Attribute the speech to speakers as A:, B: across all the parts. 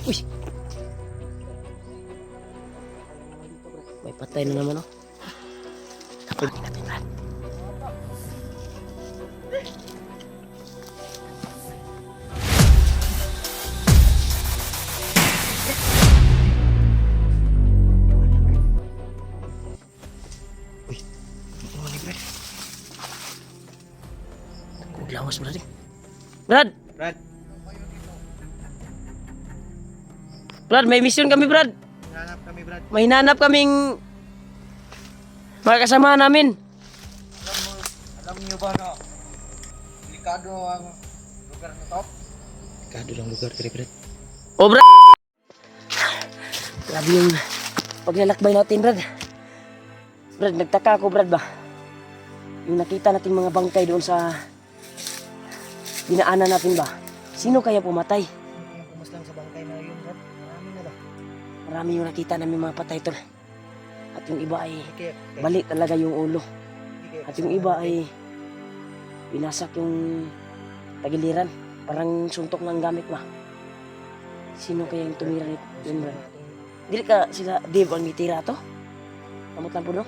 A: Uy! May patay na naman, oh. Tapakin natin, Brad. Uy! Ano ni Brad? Nagkuglawas, Brad, eh. Brad!
B: Brad,
A: Brad, may mission kami, Brad.
B: hanap kami, Brad.
A: May hinanap kaming mga kasama namin.
B: Alam niyo ba na delikado ang lugar na to? Delikado lang lugar, Brad.
A: Oh, Brad! Grabe yung paglalakbay natin, Brad. Brad, nagtaka ako, Brad, ba? Yung nakita natin mga bangkay doon sa dinaanan natin ba? Sino kaya pumatay?
B: Yung pumaslang sa bangkay na yun, Brad. Marami na ba?
A: Marami yung nakita namin mga patay, tol. At yung iba ay
B: Kaya,
A: balik talaga yung ulo. At yung iba ay binasak yung tagiliran. Parang suntok ng gamit ba? Sino kaya yung tumira nito, yun, Brad? Dili ka sila Dave ang nitira to? Kamot lang po, no?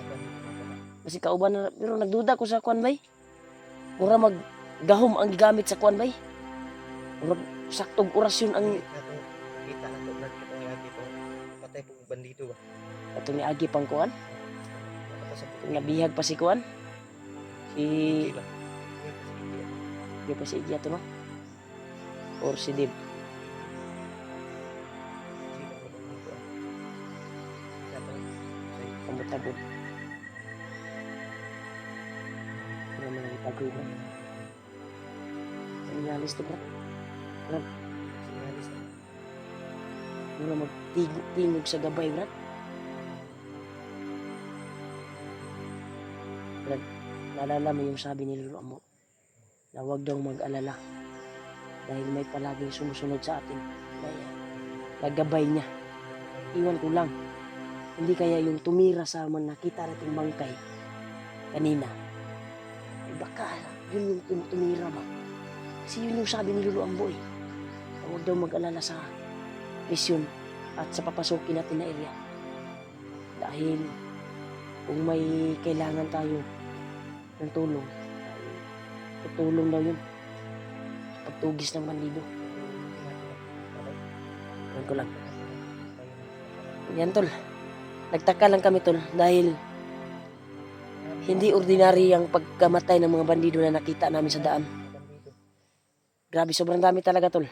A: Kasi kauban na, pero nagduda ko sa kuan bay. Mura maggahom ang gigamit sa kuan bay. Mura saktog orasyon ang
B: Kita na to, Brad. Ito nga dito. Patay po bandido ba?
A: ato ni Agi pang kuan.
B: Nakapasok po.
A: Nabihag pa si kuan. Si
B: Ba?
A: di pa si Igi ato, no? Or si Dave. Kamot lang po. Wala man ang tagoy ba? Sinyalis to, bro. Mura magtingog sa gabay, bro. Brad, naalala mo yung sabi ni Lolo Amo na huwag daw mag-alala dahil may palaging sumusunod sa atin na nagabay niya. Iwan ko lang, hindi kaya yung tumira sa mga nakita nating bangkay kanina, ay baka yun yung tumira ba? Kasi yun yung sabi ni Lolo Ambo eh, na huwag daw mag-alala sa misyon at sa papasukin natin na area dahil kung may kailangan tayo ng tulong, ay tutulong daw yun. Pagtugis ng bandido. Yan ko lang. Yan, tol. Nagtaka lang kami, tol, dahil hindi ordinary ang pagkamatay ng mga bandido na nakita namin sa daan. Grabe, sobrang dami talaga, tol.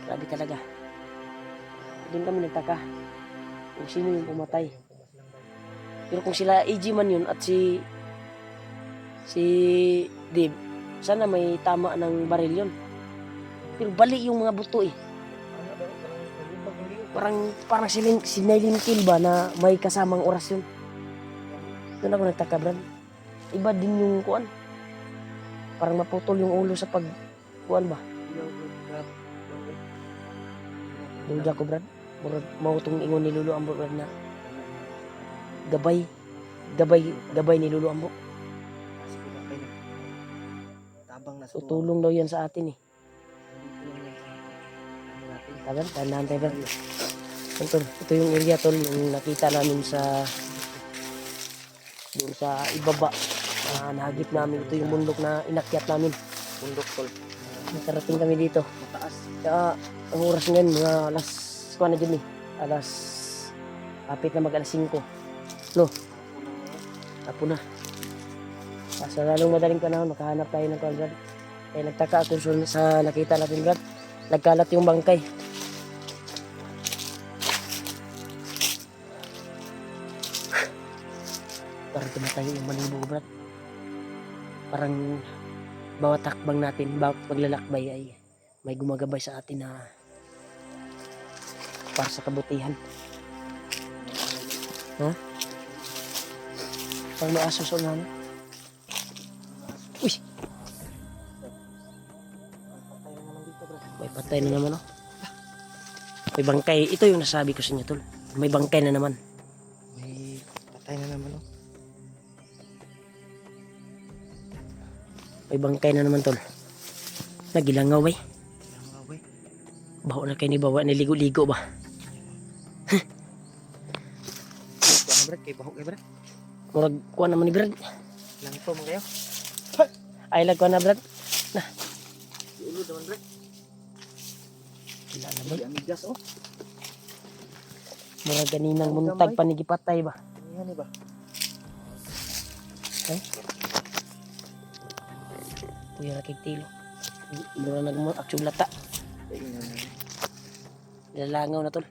A: Grabe talaga. Doon kami nagtaka kung sino yung pumatay. Pero kung sila AG man yun at si Dave, sana may tama ng baril yun. Pero bali yung mga buto eh. Parang sinailing kill ba na may kasamang orasyon. Doon ako nagtaka, Brad. Iba din yung kuan. Parang maputol yung ulo sa kuan ba. Duda ko, Brad. Mau itong ingon ni Lolo Ambo, Brad, na gabay ni Lolo Ambo. Tutulong daw yan sa atin eh. Tagal, tandaan tayo, Brad. Ito yung area, tol, yung nakita namin doon sa ibaba. Nahagip namin. Ito yung bundok na inakyat namin. Bundok, tol. Nakarating kami dito. Mataas. Kaya ang oras ngayon, mga alas, kuha na dyan eh. Kapit na mag-alas 5. No? Tapo na. Sa lalong madaling panahon, makahanap tayo ng kuha, Brad. Kaya nagtaka ako sa nakita natin, Brad. Nagkalat yung bangkay. Parang tumatayo yung balibo, Brad. Parang bawat takbang natin, bawat paglalakbay ay may gumagabay sa atin na para sa kabutihan. Ha? Parang may aso sa unahan. Uy! May patay na naman, oh. May bangkay. Ito yung nasabi ko sa inyo, tol. May bangkay na naman.
B: May patay na naman, oh.
A: May bangkay na naman, tol. Nagilangaw, bay. Bawa na kayo ni bawa niligo-ligo ba?
B: Ano Brad? Kay bahok kay Brad.
A: Murag kuha naman ni Brad.
B: Lang ito mo kayo.
A: Ay lag kuha na Brad.
B: Ulo naman Brad.
A: Wala na Brad.
B: Amigas oh.
A: Murag ganinang muntag panigipatay ba?
B: Ano ba?
A: Okay. Kuya na kay tilo. Mura nag-action lata. Lalangaw na tol.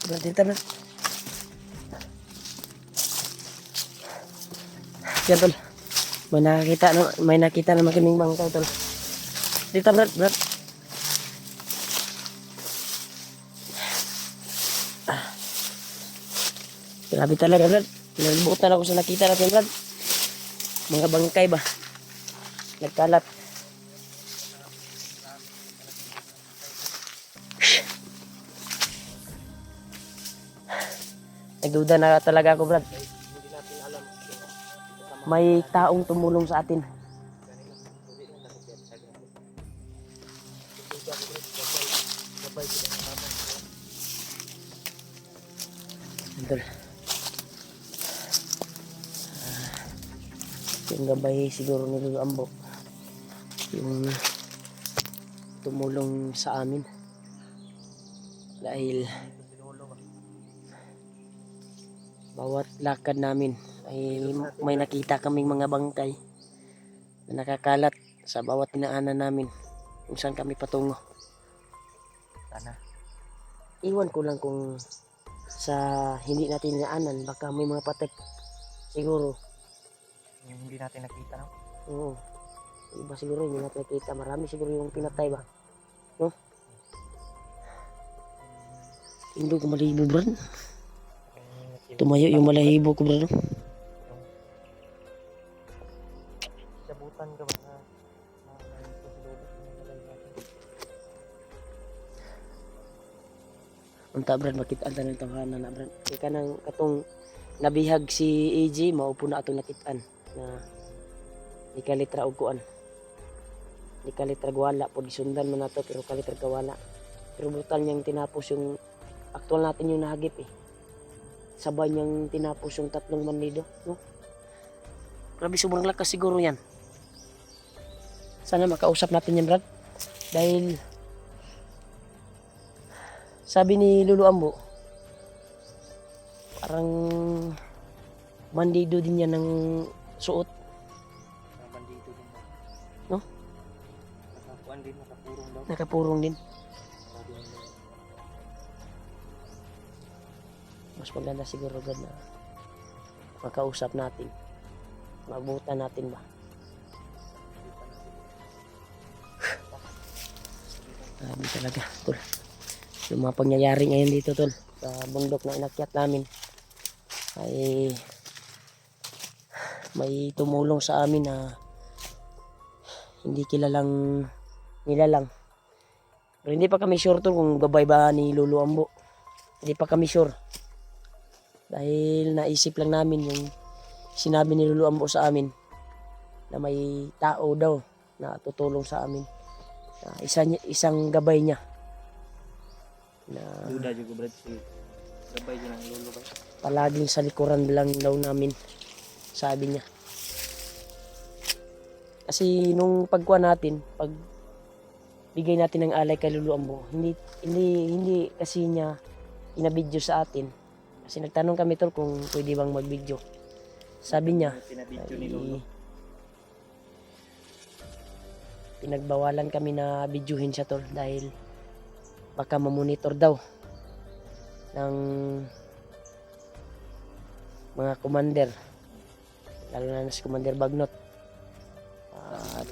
A: Brad dito Brad. Yan tol. May nakita naman kaming bangkay tol. Dito Brad. Grabe talaga Brad. Nagbutan ako sa nakita natin Brad. Mga bangkay ba? Nagkalat. Nagduda na talaga ako Brad. May taong tumulong sa atin. Andol. Yung gabay siguro ni Lolo Ambo. Yung tumulong sa amin. Dahil bawat lakad namin ay may nakita kaming mga bangkay na nakakalat sa bawat dinaanan namin kung saan kami patungo.
B: Sana.
A: Iwan ko lang kung sa hindi natin dinaanan baka may mga patek siguro.
B: Yung hindi natin nakita no?
A: Oo. Iba siguro hindi natin nakita. Marami siguro yung pinatay ba? No? Hindi ko malibo Brad. Tumayo yung malahibo ko bro.
B: Sabutan ka ba na
A: Unta Brad, makita ang tanong tahanan na Brad. Ika nang katong nabihag si AJ, maupo na atong nakitaan na di ka litra og kuan. Di ka litra wala po gisundan man nato pero ka litra wala. Pero brutal niyang tinapos yung aktual natin yung nahagip eh. Sabay niyang tinapos yung 3 bandido, no? Grabe sobrang lakas siguro yan. Sana makausap natin yan Brad. Dahil sabi ni Lolo Ambo, parang bandido din yan ng suot.
B: bandido din ba?
A: No?
B: Nakakuan din, nakapurong daw.
A: Nakapurong din. Mas maganda siguro Brad na makausap natin. Mabutan natin ba? Grabe talaga tol. Yung mga pangyayari ngayon dito tol sa bundok na inakyat namin ay may tumulong sa amin na hindi kilalang nilalang. Pero hindi pa kami sure tol kung gabay ba ni Lolo Ambo. Hindi pa kami sure. Dahil naisip lang namin yung sinabi ni Lolo Ambo sa amin na may tao daw na tutulong sa amin. Isang gabay niya. Na
B: Duda juga Brad si gabay din ang lolo ba?
A: palaging sa likuran lang daw namin, sabi niya. Kasi nung pagkuha natin, pag bigay natin ng alay kay Lolo Ambo, hindi kasi niya inabidyo sa atin. Kasi nagtanong kami tol kung pwede bang magbidyo. Sabi niya,
B: Pinabidyo ni lolo.
A: pinagbawalan kami na bidyuhin siya tol dahil baka mamonitor daw ng mga commander, lalo na si Commander Bagnot. At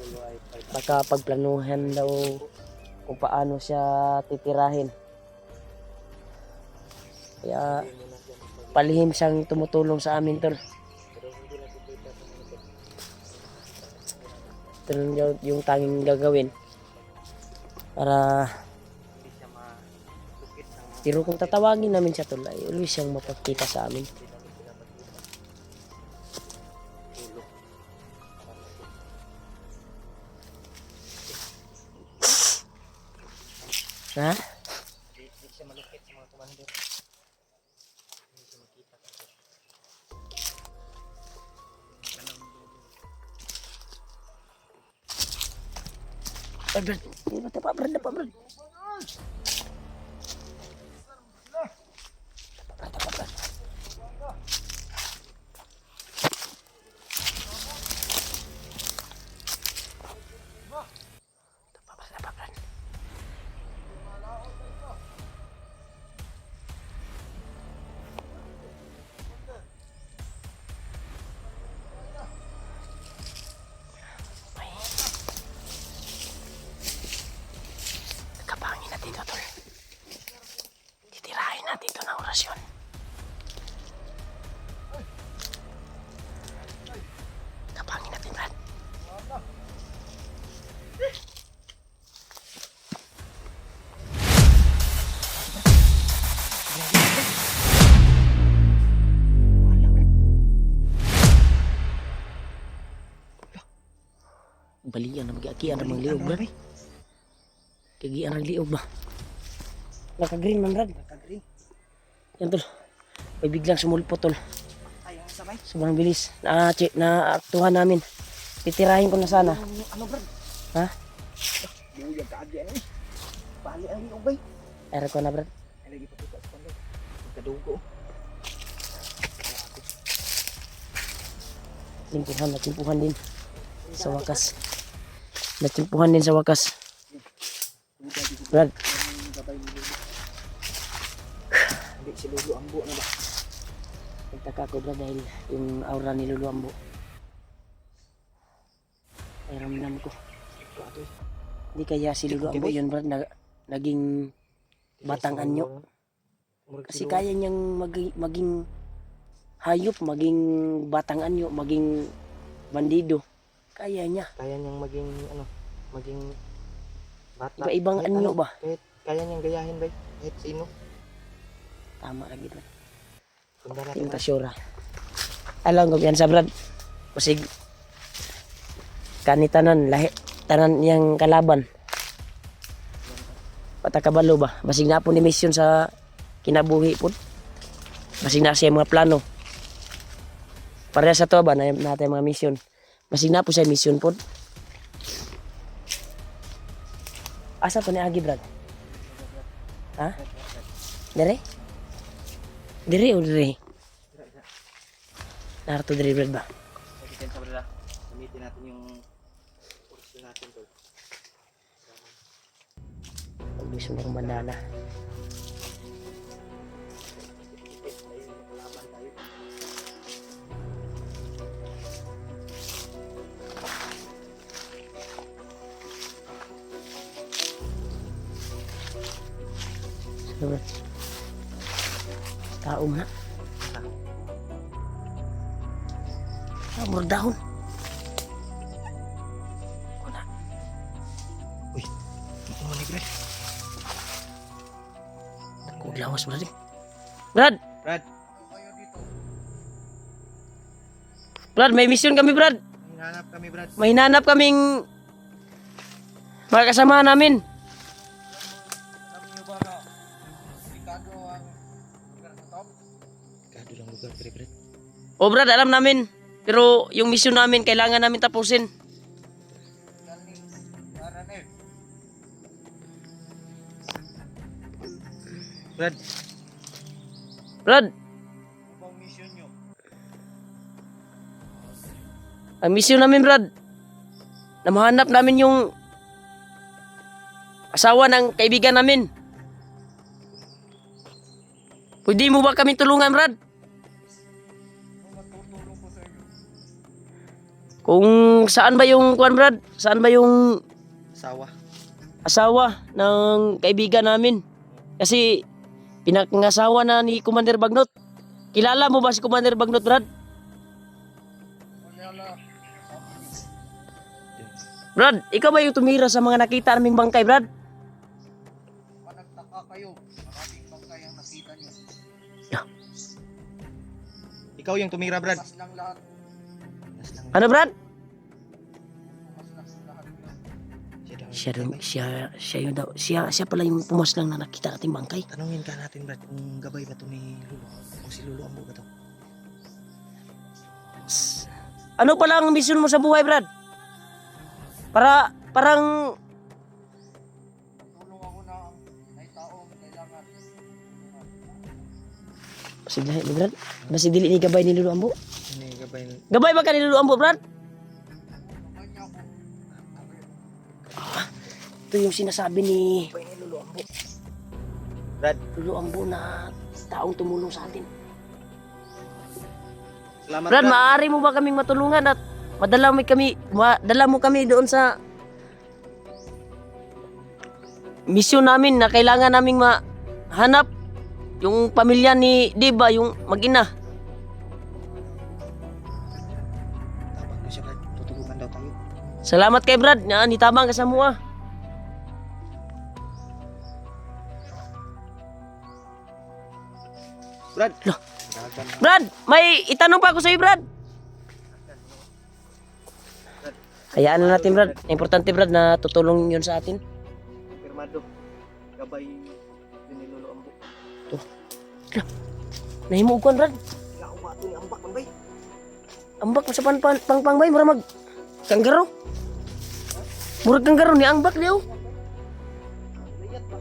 A: baka pagplanuhan daw kung paano siya titirahin. Kaya palihim siyang tumutulong sa amin tol. Ito lang yung tanging gagawin para
B: Hindi siya masukit ng
A: pero kung tatawagin namin siya tol ay always siyang mapagkita sa amin.
B: tulog.
A: Ha?
B: Di siya malupit sa mga commander. Hindi siya makita kasi.
A: Brad. Hindi pa, Brad. Brad. Brad. Kapangin natin ito, tol. Titirahin natin ito ng orasyon. Kapangin natin, Brad. Balian na mag-iakian na mga liog, Brad. Kagian ang liog ba? Naka-green man, Brad.
B: Naka-green.
A: Yan, tol. May biglang sumulpo, tol.
B: Ay, ang sabay.
A: Sobrang bilis. Na-aktuhan namin. Titirahin ko na sana.
B: Ano, Brad?
A: Ha?
B: Buyag ka agyan eh. Bali ang liog bay.
A: Era ko na, Brad.
B: Ay, lagi pa kita sa commander. Magkadugo.
A: Natimpuhan din. Sa wakas. Natimpuhan din sa wakas. Brad,
B: Hindi si Lulu Ambo na ba?
A: nagtaka ko, Brad, dahil yung aura ni Lulu Ambo. Ay, ramdam ko. Hindi kaya si Lulu Ambo yun, Brad, naging batang anyo. Kasi kaya niyang maging hayop, maging batang anyo, maging bandido. Kaya niya.
B: Kaya niyang maging ano, maging bata.
A: Iba-ibang
B: Kahit
A: anyo
B: ano,
A: ba?
B: Kahit kaya niyang gayahin bay. Kahit sino.
A: Tama lagi, Brad.
B: Sunda natin.
A: Yung kasyura. Alam ko yan sa Brad. Pasig kanitanan, tanan niyang kalaban. Patakabalo ba? Basig na po ni mission sa kinabuhi po. Basig na siya mga plano. Pareha sa to ba na natin mga mission. Basig na po siya mission po. Asa to ni Agi, Brad? Ha? Dire? Dire o dire? Narto dire, Brad ba?
B: Pagkitin sa brada. Gamitin natin yung kurso natin to.
A: Pag gusto mo ng bandana. Brad. Tao nga. Murag dahon. Kuna.
B: Uy, ano man ni Brad?
A: Kung lawas, Brad. Brad!
B: Brad,
A: Brad, may mission kami, Brad.
B: hinahanap kami Brad.
A: May hinanap kaming mga kasama namin.
B: Alam niyo ba na delikado ang lugar na to? Delikado lang lugar, Brad.
A: O Brad, alam namin. Pero yung mission namin, kailangan namin tapusin.
B: Galing para na eh. Brad,
A: Brad,
B: ano bang mission nyo?
A: ang mission namin, Brad, na mahanap namin yung asawa ng kaibigan namin. Pwede mo ba kami tulungan, Brad?
B: Ano matutulong ko sa inyo?
A: Kung saan ba yung, kuan, Brad? Saan ba yung
B: Sawa.
A: asawa ng kaibigan namin? Kasi pinakangasawa na ni Commander Bagnot. Kilala mo ba si Commander Bagnot, Brad?
B: Wala.
A: Brad, ikaw ba yung tumira sa mga nakita naming bangkay, Brad?
B: Panagtaka kayo. Maraming bangkay ang nakita nyo. Ikaw yung tumira, Brad. Mas lang lahat. Mas lang.
A: Ano, Brad?
B: Mas lang lahat.
A: Siya yun daw. Siya pala yung pumaslang na nakita nating bangkay.
B: Tanungin ka natin, Brad, kung gabay ba to ni Lulu. O si Lulu Ambo ba to?
A: Ano pala ang mission mo sa buhay, Brad? Parang
B: Tulong ako na may taong kailangan.
A: sige, Brad. Basi dili ni gabay ni Lulu Ambo.
B: Ini gabay ni
A: Gabay ba ka ni Lulu Ambo, Brad? Ito yung sinasabi ni
B: Lulu Ambo. Brad,
A: Lulu Ambo na taong tumulong sa atin.
B: salamat,
A: Brad, maaari mo ba kaming matulungan at madala mo kami doon sa misyon namin na kailangan naming mahanap yung pamilya ni Diba, yung mag-ina.
B: Tabang ko siya, Brad. Tutulungan daw tayo.
A: Salamat kay Brad, na nitabang ka sa mua.
B: Brad!
A: Loh.
B: Dagan.
A: Brad, may itanong pa ako sa iyo, Brad. Hayaan na natin, Brad. Importante, Brad, na tutulong yun sa atin.
B: Pirmado. Gabay ni Lulu Ambo.
A: Nahimuguan, Brad.
B: Kaya umato ni Ambak, man bay.
A: Ambak mo sa pang bay, mura mag kanggaro. Murag kanggaro ni ambak niyo.
B: Layat ba?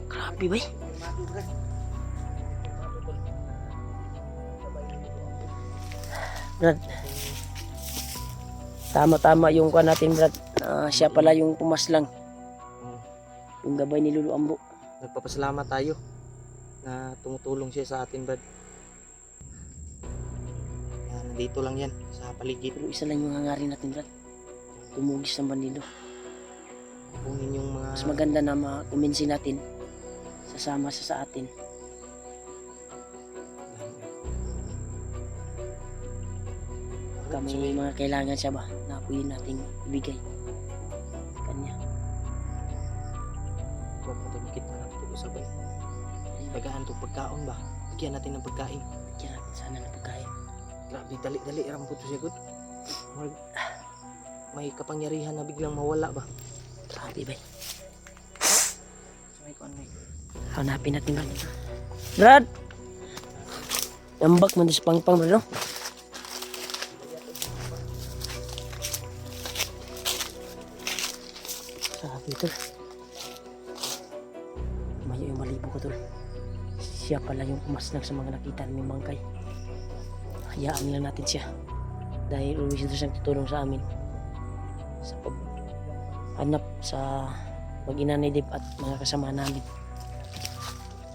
A: Grabe, bay.
B: Pirmado, Brad. Pirmado, tol. Gabay ni Lulu Ambo.
A: Brad. Tama-tama yung kuha natin, Brad. Siya pala yung pumaslang. Yung gabay ni Lulu Ambo.
B: Nagpapasalamat tayo na tumutulong siya sa atin, Brad. Yan, nandito lang yan sa paligid.
A: Pero isa lang yung hangarin natin, Brad. Tumugis ng bandido.
B: Kung inyong mga
A: Mas maganda na makuminsi natin. Sasama siya sa atin. Kami may mga kailangan siya ba na pwede nating ibigay kanya.
B: Huwag mo tumikit na natin ito sabay. Tagaan itong pagkaon ba? Bigyan natin ng pagkain.
A: Bigyan natin sana ng pagkain.
B: Grabe, dali-dali rampo ito siya, good. May kapangyarihan na biglang mawala ba?
A: Grabe, bay.
B: May kuan may.
A: Hanapin natin, Brad. Brad! Ambak man sa pangpang, Brad, no? Grabe, tol. Mayo yung malibo ko, tol. Siya pala yung pumasnag sa mga nakita naming bangkay. Hayaan lang natin siya. Dahil always ito siyang tutulong sa amin. Sa paghanap sa mag-ina ni Dib at mga kasama namin.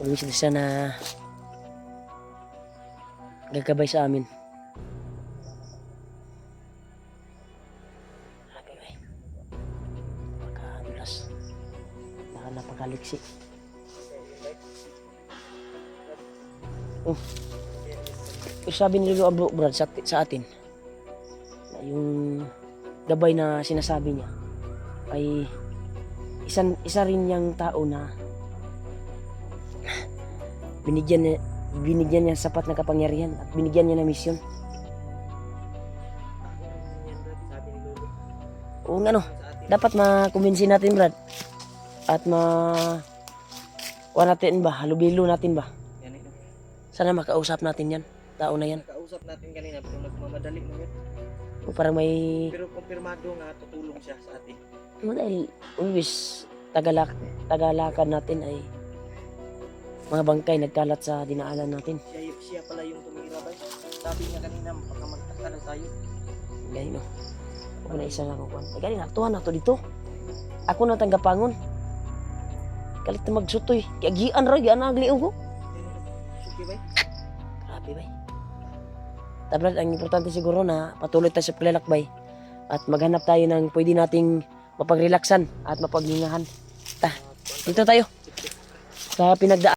A: Always ito siya na gagabay sa amin. Grabe, bay. Pagkadulas. Baka napakaliksi. Pero sabi ni Lulu Ambo, Brad, sa atin na yung gabay na sinasabi niya ay isa rin niyang tao na binigyan niya sapat na kapangyarihan at binigyan niya ng misyon.
B: Yan, Brad, sabi ni Lulu.
A: O ano,
B: Sa atin.
A: dapat makumbinsi natin, Brad. At kuha natin ba, halubilo natin ba.
B: Yan eh.
A: Sana makausap natin yan, tao na yan.
B: Nakausap natin kanina pero nagmamadali na yun.
A: O parang may,
B: Pero kumpirmado nga tutulong siya sa atin.
A: dahil always tagalakan natin ay mga bangkay nagkalat sa dinaanan natin.
B: Siya pala yung tumira ba? Sabi niya kanina baka magtaka na tayo.
A: Ganyan, no? Ako na isa nga kukuhan. Ay, ganyan, naktuhan na to dito. Ako na tanggapangon. Kalit na magsutoy. Kaya gian rin, gian na agliw ko.
B: Suki ba?
A: Grabe, bay. Tablad, ang importante siguro na patuloy tayo sa paglalakbay at maghanap tayo ng pwede nating mapagrelaksan at mapaghingahan. Dito tayo sa pinagdaan.